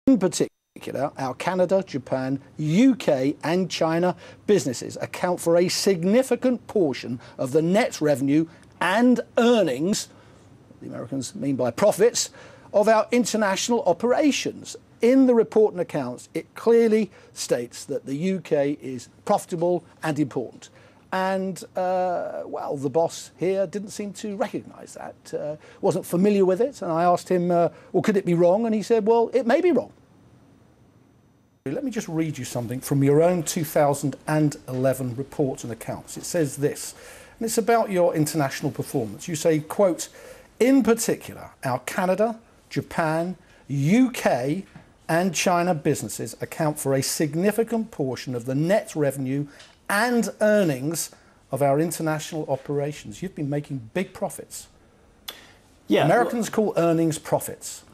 In particular, our Canada, Japan, UK and China businesses account for a significant portion of the net revenue and earnings, the Americans mean by profits, of our international operations. In the report and accounts, it clearly states that the UK is profitable and important. And, well, the boss here didn't seem to recognise that, wasn't familiar with it. And I asked him, well, could it be wrong? And he said, well, it may be wrong. Let me just read you something from your own 2011 report and accounts. It says this, and it's about your international performance. You say, quote, in particular, our Canada, Japan, UK and China businesses account for a significant portion of the net revenue and earnings of our international operations. You've been making big profits. Yeah, Americans call earnings profits.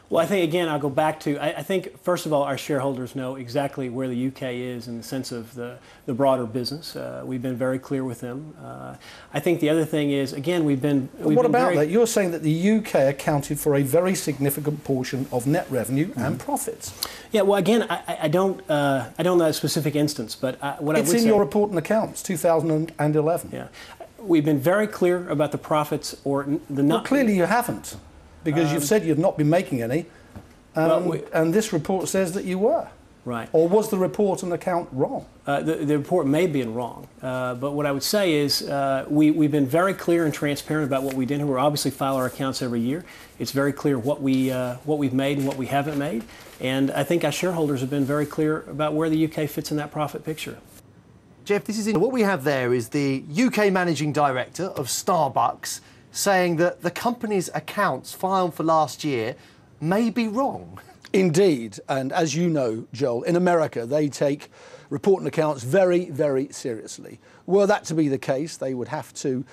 Well, I think, again, I'll go back to, I think, first of all, our shareholders know exactly where the UK is in the sense of the broader business. We've been very clear with them. I think the other thing is, again, what about that? You're saying that the UK accounted for a very significant portion of net revenue and profits. Yeah, well, again, I don't know a specific instance, but what I would say... It's in your report and accounts, 2011. Yeah. We've been very clear about the profits or the... Well, clearly you haven't. Because you've said you've not been making any, and this report says that you were. Right. Or was the report and account wrong? The report may have been wrong, but what I would say is we've been very clear and transparent about what we did. We obviously file our accounts every year. It's very clear what we've made and what we haven't made, and I think our shareholders have been very clear about where the UK fits in that profit picture. Jeff, what we have there is the UK Managing Director of Starbucks saying that the company's accounts filed for last year may be wrong. Indeed, and as you know, Joel, in America they take report and accounts very, very seriously. Were that to be the case, they would have to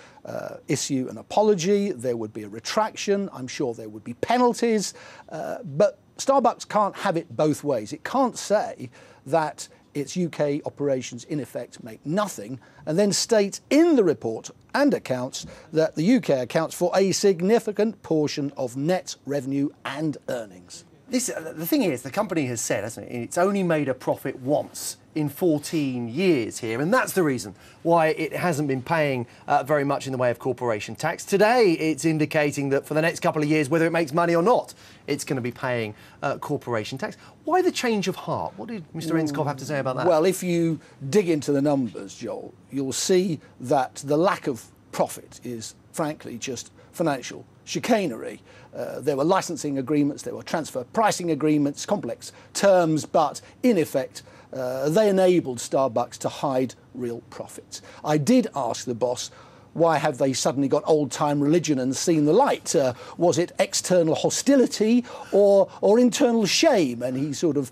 issue an apology, there would be a retraction, I'm sure there would be penalties, but Starbucks can't have it both ways. It can't say that its UK operations in effect make nothing and then state in the report and accounts that the UK accounts for a significant portion of net revenue and earnings. The thing is, the company has said, hasn't it, it's only made a profit once in 14 years here, and that's the reason why it hasn't been paying very much in the way of corporation tax. Today, it's indicating that for the next couple of years, whether it makes money or not, it's going to be paying corporation tax. Why the change of heart? What did Mr. Enscov have to say about that? Well, if you dig into the numbers, Joel, you'll see that the lack of profit is, frankly, just financial chicanery. There were licensing agreements, there were transfer pricing agreements, complex terms, but in effect, they enabled Starbucks to hide real profits. I did ask the boss, why have they suddenly got old-time religion and seen the light? Was it external hostility or internal shame? And he sort of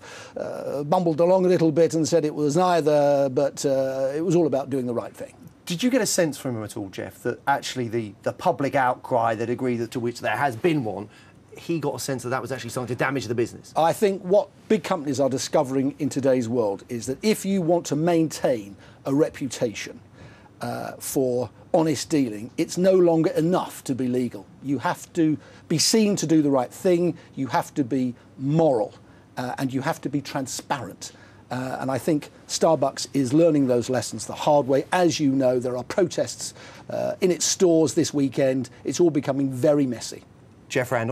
bumbled along a little bit and said it was neither, but it was all about doing the right thing. Did you get a sense from him at all, Jeff, that actually the public outcry that agreed to which there has been one, he got a sense that that was actually starting to damage the business? I think what big companies are discovering in today's world is that if you want to maintain a reputation for honest dealing, it's no longer enough to be legal. You have to be seen to do the right thing, you have to be moral, and you have to be transparent. And I think Starbucks is learning those lessons the hard way. As you know, there are protests in its stores this weekend. It's all becoming very messy. Jeff Randall,